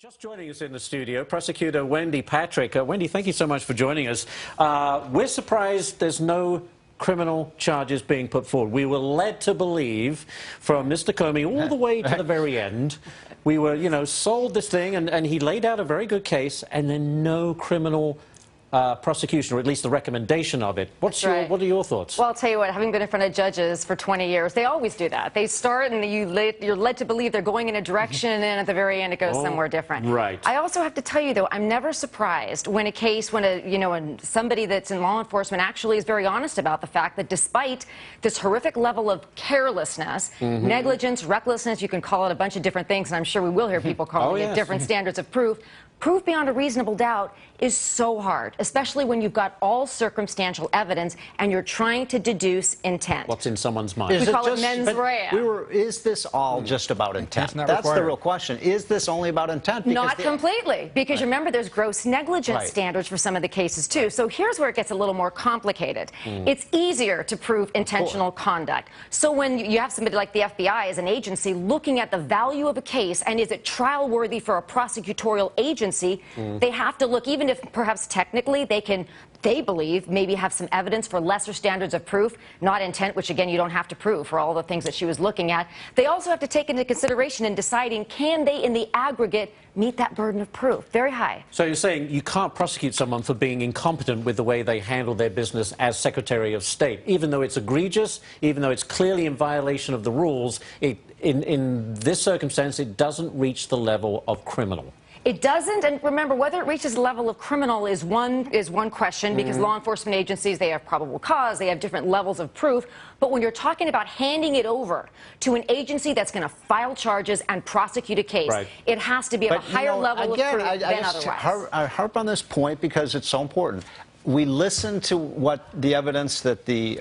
Just joining us in the studio, Prosecutor Wendy Patrick. Wendy, thank you so much for joining us. We're surprised there's no criminal charges being put forward. We were led to believe from Mr. Comey all the way to the very end. We were, sold this thing, and he laid out a very good case, and then no criminal prosecution, or at least the recommendation of it. What are your thoughts? Well, I'll tell you what, having been in front of judges for 20 years, they always do that. They start and you're led to believe they're going in a direction, and at the very end it goes somewhere different. Right. I also have to tell you, though, I'm never surprised when somebody that's in law enforcement actually is very honest about the fact that despite this horrific level of carelessness, negligence, recklessness, you can call it a bunch of different things, and I'm sure we will hear people calling it different standards of proof. Proof beyond a reasonable doubt is so hard, especially when you've got all circumstantial evidence and you're trying to deduce intent. What's in someone's mind? We call it mens rea. Is this all just about intent? That's the real question. Is this only about intent? Not completely, because remember, there's gross negligence standards for some of the cases, too. So here's where it gets a little more complicated. It's easier to prove intentional conduct. So when you have somebody like the FBI as an agency looking at the value of a case and is it trial worthy for a prosecutorial agency, they have to look, even if perhaps technically they believe maybe have some evidence for lesser standards of proof, not intent, which again you don't have to prove for all the things that she was looking at. They also have to take into consideration in deciding, can they in the aggregate meet that burden of proof? Very high. So you're saying you can't prosecute someone for being incompetent with the way they handle their business as Secretary of State, even though it's egregious, even though it's clearly in violation of the rules. In this circumstance, it doesn't reach the level of criminal. It doesn't, and remember, whether it reaches the level of criminal is one question, because law enforcement agencies, they have probable cause, they have different levels of proof. But when you're talking about handing it over to an agency that's going to file charges and prosecute a case, it has to be of a higher level of proof than otherwise. I harp on this point because it's so important. We listened to what the evidence that the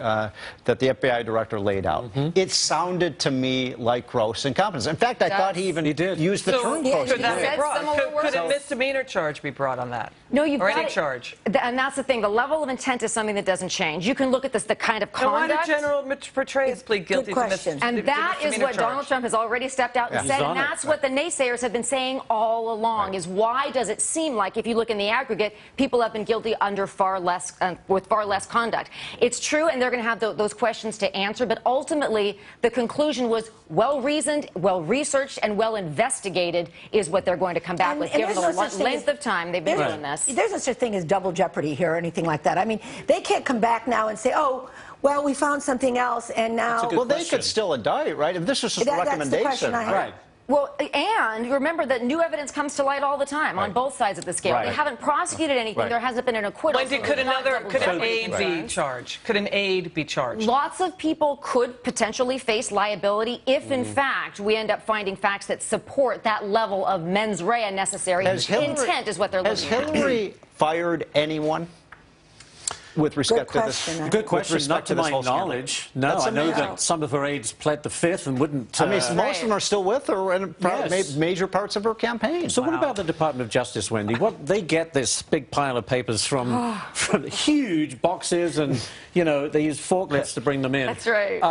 FBI director laid out. It sounded to me like gross incompetence. In fact, I thought he even used the term gross incompetence. Could a misdemeanor charge be brought on that? No, you've or got any charge. And that's the thing. The level of intent is something that doesn't change. You can look at the kind of conduct. Why did General Petraeus plead guilty to misdemeanor? And that is what Donald Trump has already stepped out and said, and that's what the naysayers have been saying all along, is why does it seem like, if you look in the aggregate, people have been guilty under with far less conduct. It's true, and they're going to have those questions to answer, but ultimately the conclusion was well-reasoned, well-researched, and well-investigated is what they're going to come back with, given the length of time they've been doing this. There's no such thing as double jeopardy here or anything like that. I mean, they can't come back now and say, oh, well, we found something else, and now... Well, they could still indict, right? If this was just a recommendation. That's the question I have. Right. Well, and remember that new evidence comes to light all the time on both sides of the scale. They haven't prosecuted anything. There hasn't been an acquittal. Wendy, could an aid be charged? Could an aid be charged? Lots of people could potentially face liability if, in fact, we end up finding facts that support that level of mens rea necessary. Intent is what they're looking at. Has Hillary fired anyone? With respect to this, good question. Not to my knowledge. No, I know that some of her aides pled the Fifth and wouldn't. I mean, most of them are still with her in major parts of her cacampaign. So what about the Department of Justice, Wendy? What they get this big pile of papers from huge boxes, and they use forklifts to bring them in. That's right.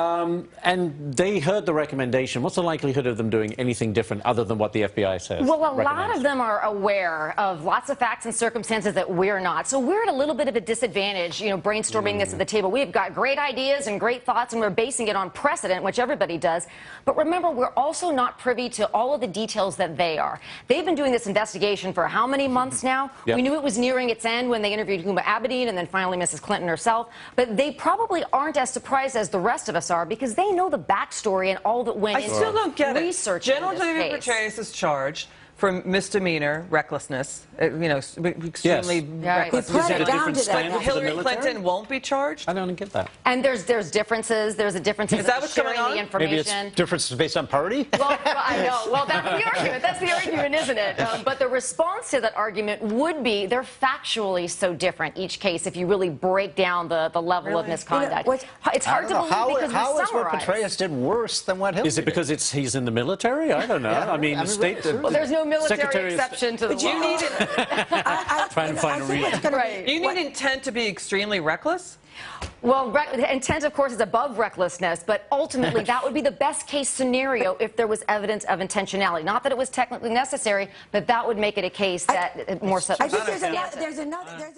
And they heard the recommendation. What's the likelihood of them doing anything different other than what the FBI says? Well, a lot of them are aware of lots of facts and circumstances that we're not. So we're at a little bit of a disadvantage. Brainstorming this at the table. We've got great ideas and great thoughts, and we're basing it on precedent, which everybody does. But remember, we're also not privy to all of the details that they are. They've been doing this investigation for how many months now? We knew it was nearing its end when they interviewed Huma Abedin and then finally Mrs. Clinton herself. But they probably aren't as surprised as the rest of us are, because they know the backstory and all that went into researching. I still don't get it. General Petraeus is charged for misdemeanor recklessness, extremely reckless. Is that a different standard for the Hillary military? Clinton won't be charged? I don't get that. And there's differences. There's a difference in sharing the information. Maybe it's differences based on party? Well, I know. Well, that's the argument. That's the argument, isn't it? But the response to that argument would be they're factually so different, each case, if you really break down the level of misconduct. It's hard to believe because how we is what summarize. Petraeus did worse than what Hillary did? Is it because he's in the military? I don't know. I mean, the state... Well, there's no military Secretary exception to the law. You need it. Trying to find a reason. You need intent to be extremely reckless? Well, intent, of course, is above recklessness, but ultimately that would be the best case scenario if there was evidence of intentionality. Not that it was technically necessary, but that would make it a case that more so. I think there's another.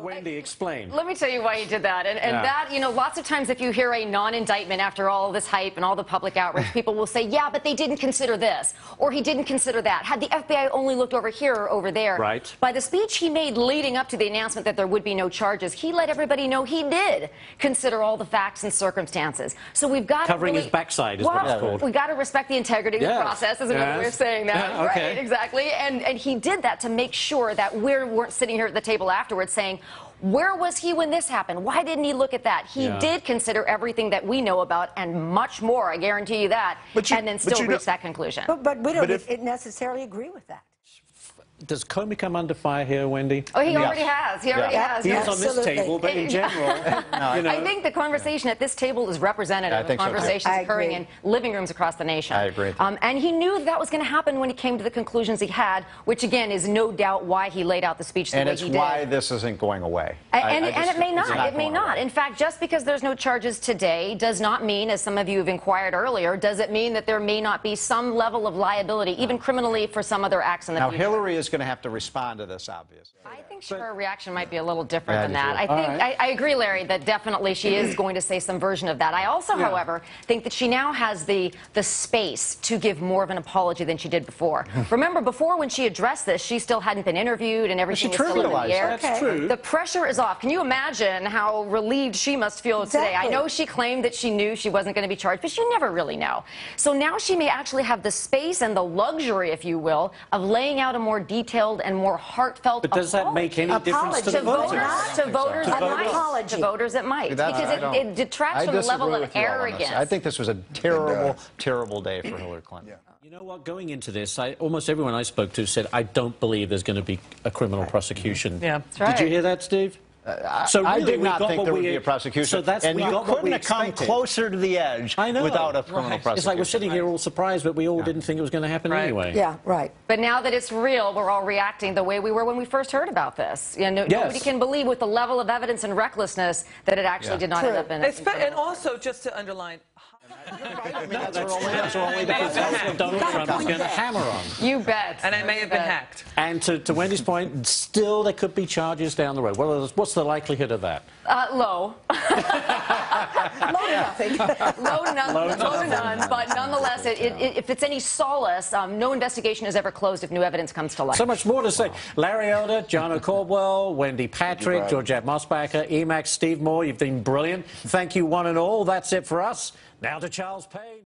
Wendy, explain. Let me tell you why he did that. And that, you know, lots of times if you hear a non-indictment after all this hype and all the public outrage, people will say, yeah, but they didn't consider this, or he didn't consider that. Had the FBI only looked over here or over there. Right. By the speech he made leading up to the announcement that there would be no charges, he let everybody know he did consider all the facts and circumstances. So we've got Covering to really, his backside is what it's called. We've got to respect the integrity of the process, is another way of saying that. Yeah, okay. Right, exactly. And he did that to make sure that we weren't sitting here at the table afterwards saying, where was he when this happened? Why didn't he look at that? He did consider everything that we know about and much more, I guarantee you that, and then still reach that conclusion. But we don't necessarily agree with that. Does Comey come under fire here, Wendy? Oh, he already has. He already has. He is on this table, but in general, you know. I think the conversation at this table is representative of conversations occurring in living rooms across the nation. I agree. And he knew that was going to happen when he came to the conclusions he had, which again is no doubt why he laid out the speech the way he did. And it's why this isn't going away. And it may not. It may not. In fact, just because there's no charges today does not mean, as some of you have inquired earlier, does it mean that there may not be some level of liability, even criminally, for some other acts in the future? Now, Hillary is going to have to respond to this, obviously. I think her reaction might be a little different than that. I agree, Larry, that definitely she is going to say some version of that. I also, however, think that she now has the space to give more of an apology than she did before. Remember, before when she addressed this, she still hadn't been interviewed and everything was still in the air. That's true. The pressure is off. Can you imagine how relieved she must feel today? I know she claimed that she knew she wasn't going to be charged, but you never really know. So now she may actually have the space and the luxury, if you will, of laying out a more detailed and more heartfelt But does that make any difference to the voters? To voters, it might. Because it detracts from the level of arrogance. I think this was a terrible, terrible day for Hillary Clinton. You know what? Going into this, almost everyone I spoke to said, I don't believe there's going to be a criminal prosecution. Yeah, that's right. Did you hear that, Steve? So really, I did not think there would be a prosecution. So that's and we you got what couldn't we have come expected. closer to the edge without a criminal prosecution. It's like we're sitting here all surprised, but we all didn't think it was going to happen anyway. Yeah, right. But now that it's real, we're all reacting the way we were when we first heard about this. You know, nobody can believe with the level of evidence and recklessness that it actually did not end up in it. And also, just to underline, That's only because Donald Trump is going to hammer on. You bet. and I may have been hacked. And to Wendy's point, still there could be charges down the road. Well, what's the likelihood of that? Low. Low to nothing. Low to none. But nonetheless, if it's any solace, no investigation is ever closed if new evidence comes to light. So much more to say. Larry Elder, Jana Caldwell, Wendy Patrick, Georgette Mosbacher, Emax, Steve Moore, you've been brilliant. Thank you, one and all. That's it for us. Now to Charles Payne.